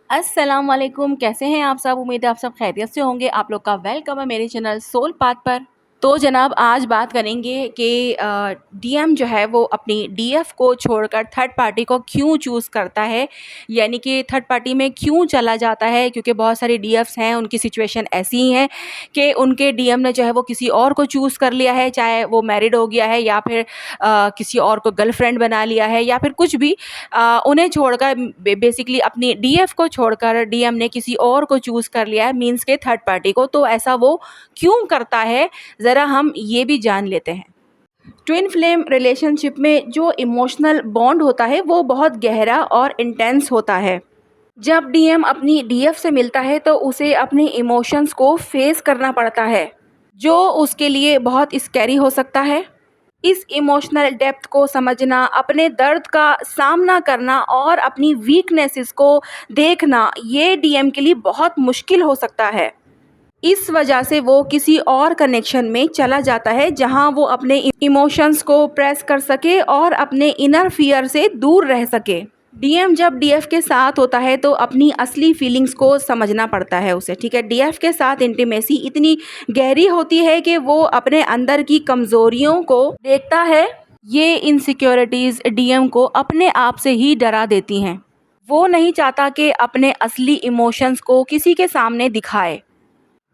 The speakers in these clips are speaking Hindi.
अस्सलाम वालेकुम, कैसे हैं आप सब? उम्मीद है आप सब खैरियत से होंगे। आप लोग का वेलकम है मेरे चैनल सोल पाथ पर। तो जनाब आज बात करेंगे कि डीएम जो है वो अपनी डीएफ को छोड़कर थर्ड पार्टी को क्यों चूज़ करता है, यानी कि थर्ड पार्टी में क्यों चला जाता है। क्योंकि बहुत सारे डीएफ्स हैं, उनकी सिचुएशन ऐसी ही है कि उनके डीएम ने जो है वो किसी और को चूज़ कर लिया है, चाहे वो मैरिड हो गया है या फिर किसी और को गर्लफ्रेंड बना लिया है या फिर कुछ भी। उन्हें छोड़कर बेसिकली अपनी डीएफ को छोड़कर डीएम ने किसी और को चूज़ कर लिया है, मीन्स के थर्ड पार्टी को। तो ऐसा वो क्यों करता है, ज़रा हम ये भी जान लेते हैं। ट्विन फ्लेम रिलेशनशिप में जो इमोशनल बॉन्ड होता है वो बहुत गहरा और इंटेंस होता है। जब डीएम अपनी डीएफ से मिलता है तो उसे अपने इमोशंस को फेस करना पड़ता है, जो उसके लिए बहुत स्कैरी हो सकता है। इस इमोशनल डेप्थ को समझना, अपने दर्द का सामना करना और अपनी वीकनेसेस को देखना, ये डीएम के लिए बहुत मुश्किल हो सकता है। इस वजह से वो किसी और कनेक्शन में चला जाता है जहां वो अपने इमोशंस को प्रेस कर सके और अपने इनर फियर से दूर रह सके। डीएम जब डीएफ के साथ होता है तो अपनी असली फीलिंग्स को समझना पड़ता है उसे, ठीक है। डीएफ के साथ इंटीमेसी इतनी गहरी होती है कि वो अपने अंदर की कमज़ोरियों को देखता है। ये इनसिक्योरिटीज़ डीएम को अपने आप से ही डरा देती हैं। वो नहीं चाहता कि अपने असली इमोशंस को किसी के सामने दिखाए,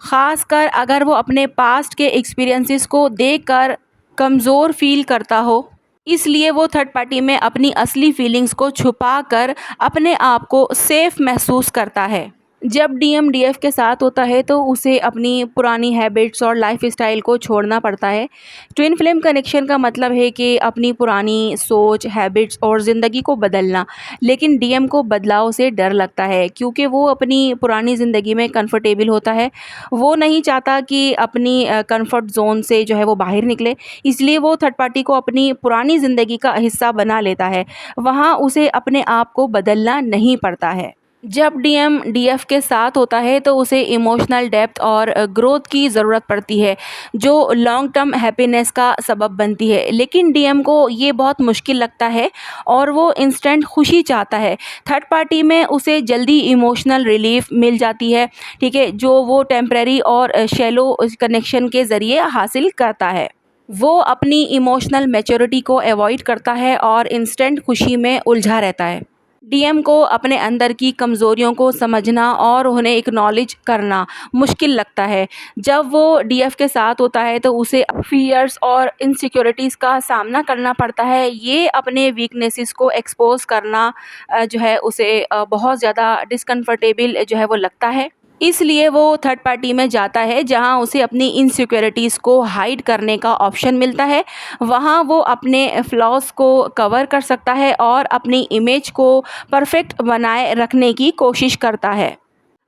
ख़ासकर अगर वो अपने पास्ट के एक्सपीरियंसेस को देखकर कमज़ोर फील करता हो। इसलिए वो थर्ड पार्टी में अपनी असली फीलिंग्स को छुपा कर अपने आप को सेफ महसूस करता है। जब डीएम डीएफ के साथ होता है तो उसे अपनी पुरानी हैबिट्स और लाइफस्टाइल को छोड़ना पड़ता है। ट्विन फ्लेम कनेक्शन का मतलब है कि अपनी पुरानी सोच, हैबिट्स और ज़िंदगी को बदलना। लेकिन डीएम को बदलाव से डर लगता है क्योंकि वो अपनी पुरानी ज़िंदगी में कंफर्टेबल होता है। वो नहीं चाहता कि अपनी कंफर्ट जोन से जो है वो बाहर निकले, इसलिए वो थर्ड पार्टी को अपनी पुरानी ज़िंदगी का हिस्सा बना लेता है। वहाँ उसे अपने आप को बदलना नहीं पड़ता है। जब डीएम डीएफ के साथ होता है तो उसे इमोशनल डेप्थ और ग्रोथ की ज़रूरत पड़ती है, जो लॉन्ग टर्म हैप्पीनेस का सबब बनती है। लेकिन डीएम को ये बहुत मुश्किल लगता है और वो इंस्टेंट खुशी चाहता है। थर्ड पार्टी में उसे जल्दी इमोशनल रिलीफ मिल जाती है, ठीक है, जो वो टेम्परेरी और शैलो कनेक्शन के ज़रिए हासिल करता है। वो अपनी इमोशनल मैच्योरिटी को अवॉइड करता है और इंस्टेंट खुशी में उलझा रहता है। डीएम को अपने अंदर की कमज़ोरियों को समझना और उन्हें एक्नॉलेज करना मुश्किल लगता है। जब वो डीएफ के साथ होता है तो उसे फियर्स और इनसिक्योरिटीज़ का सामना करना पड़ता है। ये अपने वीकनेसेस को एक्सपोज करना जो है उसे बहुत ज़्यादा डिस्कम्फर्टेबल जो है वो लगता है। इसलिए वो थर्ड पार्टी में जाता है जहां उसे अपनी इनसिक्योरिटीज़ को हाइड करने का ऑप्शन मिलता है। वहां वो अपने फ्लॉज़ को कवर कर सकता है और अपनी इमेज को परफेक्ट बनाए रखने की कोशिश करता है।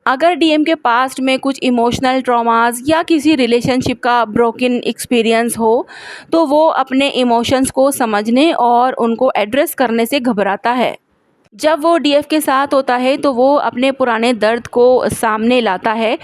अगर डीएम के पास्ट में कुछ इमोशनल ट्रॉमास या किसी रिलेशनशिप का ब्रोकन एक्सपीरियंस हो तो वो अपने इमोशंस को समझने और उनको एड्रेस करने से घबराता है। जब वो डीएफ के साथ होता है तो वो अपने पुराने दर्द को सामने लाता है,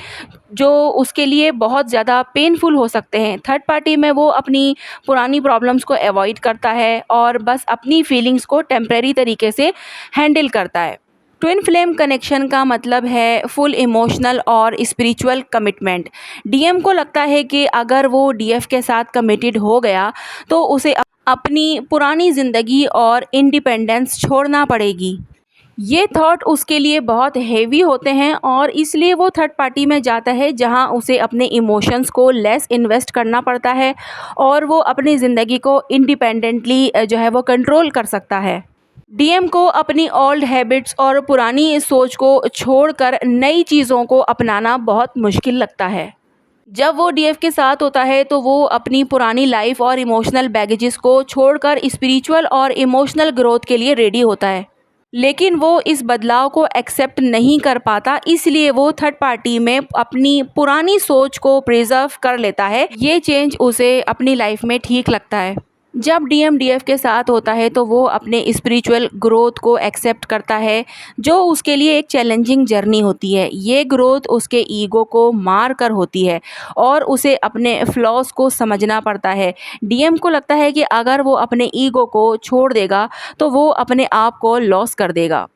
जो उसके लिए बहुत ज़्यादा पेनफुल हो सकते हैं। थर्ड पार्टी में वो अपनी पुरानी प्रॉब्लम्स को अवॉइड करता है और बस अपनी फीलिंग्स को टेम्परेरी तरीके से हैंडल करता है। ट्विन फ्लेम कनेक्शन का मतलब है फुल इमोशनल और स्पिरिचुअल कमिटमेंट। डीएम को लगता है कि अगर वो डीएफ के साथ कमिटेड हो गया तो उसे अपनी पुरानी ज़िंदगी और इंडिपेंडेंस छोड़ना पड़ेगी। ये थॉट उसके लिए बहुत हेवी होते हैं और इसलिए वो थर्ड पार्टी में जाता है जहां उसे अपने इमोशंस को लेस इन्वेस्ट करना पड़ता है और वो अपनी ज़िंदगी को इंडिपेंडेंटली जो है वो कंट्रोल कर सकता है। डीएम को अपनी ओल्ड हैबिट्स और पुरानी सोच को छोड़कर नई चीज़ों को अपनाना बहुत मुश्किल लगता है। जब वो डीएफ के साथ होता है तो वो अपनी पुरानी लाइफ और इमोशनल बैगेजेस को छोड़कर स्पिरिचुअल और इमोशनल ग्रोथ के लिए रेडी होता है। लेकिन वो इस बदलाव को एक्सेप्ट नहीं कर पाता, इसलिए वो थर्ड पार्टी में अपनी पुरानी सोच को प्रिजर्व कर लेता है। ये चेंज उसे अपनी लाइफ में ठीक लगता है। जब डीएम डीएफ के साथ होता है तो वो अपने स्पिरिचुअल ग्रोथ को एक्सेप्ट करता है, जो उसके लिए एक चैलेंजिंग जर्नी होती है। ये ग्रोथ उसके ईगो को मार कर होती है और उसे अपने फ्लॉज को समझना पड़ता है। डीएम को लगता है कि अगर वो अपने ईगो को छोड़ देगा तो वो अपने आप को लॉस कर देगा।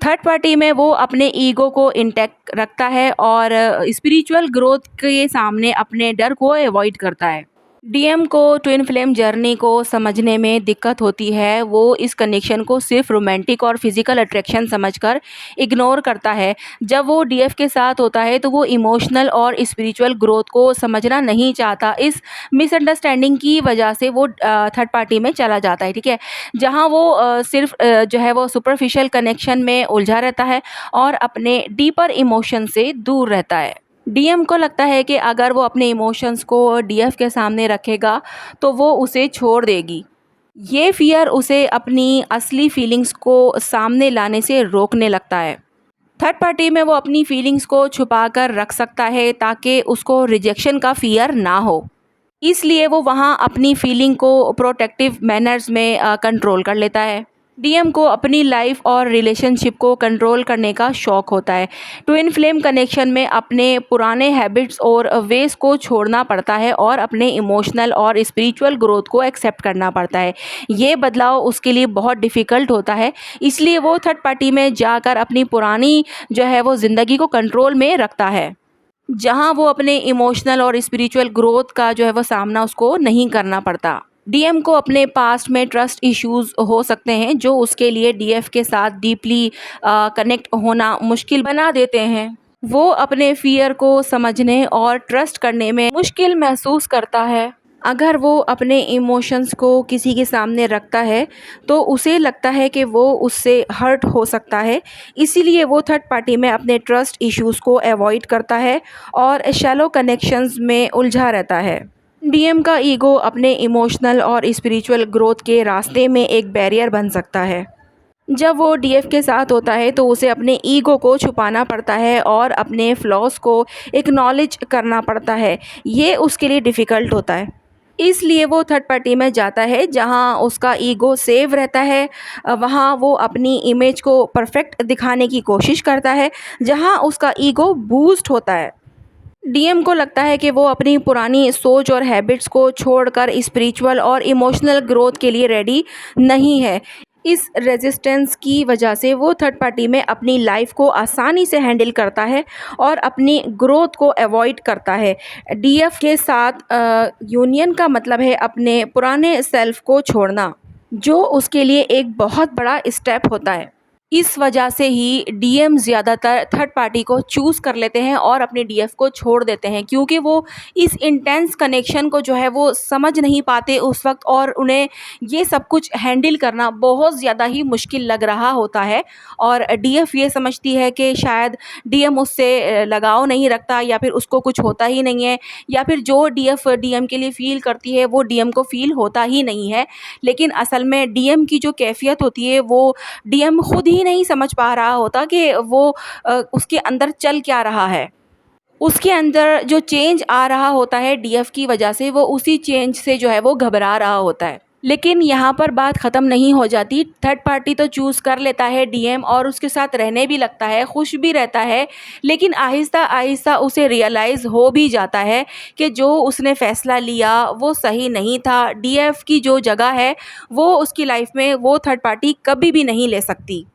थर्ड पार्टी में वो अपने ईगो को इंटैक्ट रखता है और स्पिरिचुअल ग्रोथ के सामने अपने डर को अवॉइड करता है। डीएम को ट्विन फ्लेम जर्नी को समझने में दिक्कत होती है। वो इस कनेक्शन को सिर्फ रोमांटिक और फिजिकल अट्रैक्शन समझकर इग्नोर करता है। जब वो डीएफ के साथ होता है तो वो इमोशनल और स्पिरिचुअल ग्रोथ को समझना नहीं चाहता। इस मिसअंडरस्टैंडिंग की वजह से वो थर्ड पार्टी में चला जाता है, ठीक है, जहाँ वो सिर्फ जो है वो सुपरफिशियल कनेक्शन में उलझा रहता है और अपने डीपर इमोशन से दूर रहता है। डीएम को लगता है कि अगर वो अपने इमोशंस को डीएफ के सामने रखेगा तो वो उसे छोड़ देगी। ये फ़ियर उसे अपनी असली फीलिंग्स को सामने लाने से रोकने लगता है। थर्ड पार्टी में वो अपनी फीलिंग्स को छुपा कर रख सकता है ताकि उसको रिजेक्शन का फ़ियर ना हो। इसलिए वो वहाँ अपनी फीलिंग को प्रोटेक्टिव मैनर्स में कंट्रोल कर लेता है। डीएम को अपनी लाइफ और रिलेशनशिप को कंट्रोल करने का शौक़ होता है। ट्विन फ्लेम कनेक्शन में अपने पुराने हैबिट्स और वेज को छोड़ना पड़ता है और अपने इमोशनल और स्पिरिचुअल ग्रोथ को एक्सेप्ट करना पड़ता है। ये बदलाव उसके लिए बहुत डिफ़िकल्ट होता है, इसलिए वो थर्ड पार्टी में जाकर अपनी पुरानी जो है वो ज़िंदगी को कंट्रोल में रखता है, जहाँ वो अपने इमोशनल और स्पिरिचुअल ग्रोथ का जो है वो सामना उसको नहीं करना पड़ता। डीएम को अपने पास्ट में ट्रस्ट इश्यूज़ हो सकते हैं जो उसके लिए डीएफ के साथ डीपली कनेक्ट होना मुश्किल बना देते हैं। वो अपने फ़ियर को समझने और ट्रस्ट करने में मुश्किल महसूस करता है। अगर वो अपने इमोशंस को किसी के सामने रखता है तो उसे लगता है कि वो उससे हर्ट हो सकता है, इसीलिए वो थर्ड पार्टी में अपने ट्रस्ट इश्यूज़ को अवॉइड करता है और शैलो कनेक्शंस में उलझा रहता है। डीएम का ईगो अपने इमोशनल और स्पिरिचुअल ग्रोथ के रास्ते में एक बैरियर बन सकता है। जब वो डीएफ के साथ होता है तो उसे अपने ईगो को छुपाना पड़ता है और अपने फ्लॉज़ को एक्नॉलेज करना पड़ता है। ये उसके लिए डिफ़िकल्ट होता है। इसलिए वो थर्ड पार्टी में जाता है जहाँ उसका ईगो सेव रहता है। वहाँ वो अपनी इमेज को परफेक्ट दिखाने की कोशिश करता है, जहाँ उसका ईगो बूस्ट होता है। डीएम को लगता है कि वो अपनी पुरानी सोच और हैबिट्स को छोड़कर स्पिरिचुअल और इमोशनल ग्रोथ के लिए रेडी नहीं है। इस रेजिस्टेंस की वजह से वो थर्ड पार्टी में अपनी लाइफ को आसानी से हैंडल करता है और अपनी ग्रोथ को अवॉइड करता है। डीएफ के साथ यूनियन का मतलब है अपने पुराने सेल्फ को छोड़ना, जो उसके लिए एक बहुत बड़ा स्टेप होता है। इस वजह से ही डीएम ज़्यादातर थर्ड पार्टी को चूज़ कर लेते हैं और अपने डीएफ को छोड़ देते हैं, क्योंकि वो इस इंटेंस कनेक्शन को जो है वो समझ नहीं पाते उस वक्त और उन्हें ये सब कुछ हैंडल करना बहुत ज़्यादा ही मुश्किल लग रहा होता है। और डीएफ ये समझती है कि शायद डीएम उससे लगाव नहीं रखता या फिर उसको कुछ होता ही नहीं है, या फिर जो डीएफ डीएम के लिए फ़ील करती है वो डीएम को फ़ील होता ही नहीं है। लेकिन असल में डीएम की जो कैफ़ियत होती है वो डीएम खुद ही नहीं समझ पा रहा होता कि वो उसके अंदर चल क्या रहा है। उसके अंदर जो चेंज आ रहा होता है डीएफ की वजह से, वो उसी चेंज से जो है वो घबरा रहा होता है। लेकिन यहाँ पर बात ख़त्म नहीं हो जाती। थर्ड पार्टी तो चूज़ कर लेता है डीएम और उसके साथ रहने भी लगता है, खुश भी रहता है, लेकिन आहिस्ता-आहिस्ता उसे रियलाइज़ हो भी जाता है कि जो उसने फ़ैसला लिया वो सही नहीं था। डीएफ की जो जगह है वो उसकी लाइफ़ में वो थर्ड पार्टी कभी भी नहीं ले सकती।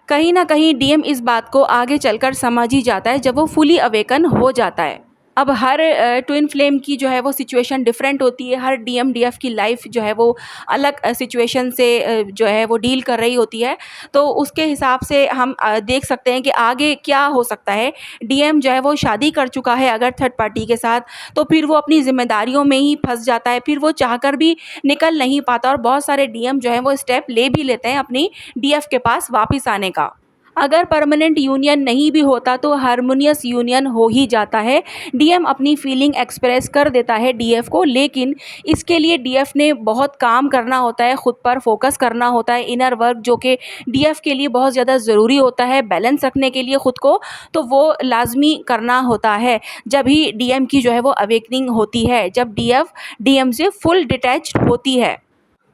कहीं न कहीं डीएम इस बात को आगे चलकर समझ ही जाता है जब वो फुली अवेकन हो जाता है। अब हर ट्विन फ्लेम की जो है वो सिचुएशन डिफरेंट होती है। हर डीएम डीएफ की लाइफ जो है वो अलग सिचुएशन से जो है वो डील कर रही होती है। तो उसके हिसाब से हम देख सकते हैं कि आगे क्या हो सकता है। डीएम जो है वो शादी कर चुका है अगर थर्ड पार्टी के साथ, तो फिर वो अपनी ज़िम्मेदारियों में ही फँस जाता है। फिर वो चाहकर भी निकल नहीं पाता और बहुत सारे डीएम जो हैं वो स्टेप ले भी लेते हैं अपनी डीएफ के पास वापस आने का। अगर परमानेंट यूनियन नहीं भी होता तो हार्मोनियस यूनियन हो ही जाता है। डीएम अपनी फीलिंग एक्सप्रेस कर देता है डीएफ को, लेकिन इसके लिए डीएफ ने बहुत काम करना होता है, खुद पर फोकस करना होता है, इनर वर्क जो कि डीएफ के लिए बहुत ज़्यादा ज़रूरी होता है बैलेंस रखने के लिए खुद को, तो वो लाजमी करना होता है। जब ही डीएम की जो है वो अवेकनिंग होती है, जब डीएफ डीएम से फुल डिटैच्ड होती है।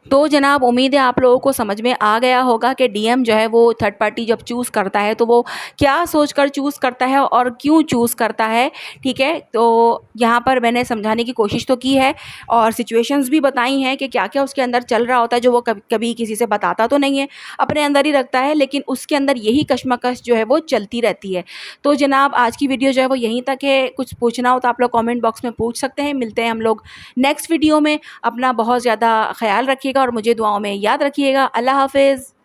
तो जनाब उम्मीद है आप लोगों को समझ में आ गया होगा कि डीएम जो है वो थर्ड पार्टी जब चूज़ करता है तो वो क्या सोचकर चूज़ करता है और क्यों चूज़ करता है, ठीक है? तो यहाँ पर मैंने समझाने की कोशिश तो की है और सिचुएशंस भी बताई हैं कि क्या-क्या उसके अंदर चल रहा होता है जो वो कभी किसी से बताता तो नहीं है, अपने अंदर ही रखता है, लेकिन उसके अंदर यही कशमकश जो है वो चलती रहती है। तो जनाब आज की वीडियो जो है वो यहीं तक है, कुछ पूछना हो तो आप लोग कमेंट बॉक्स में पूछ सकते हैं। मिलते हैं हम लोग नेक्स्ट वीडियो में। अपना बहुत ज़्यादा ख़्याल रखिएगा और मुझे दुआओं में याद रखिएगा। अल्लाह हाफ़िज़।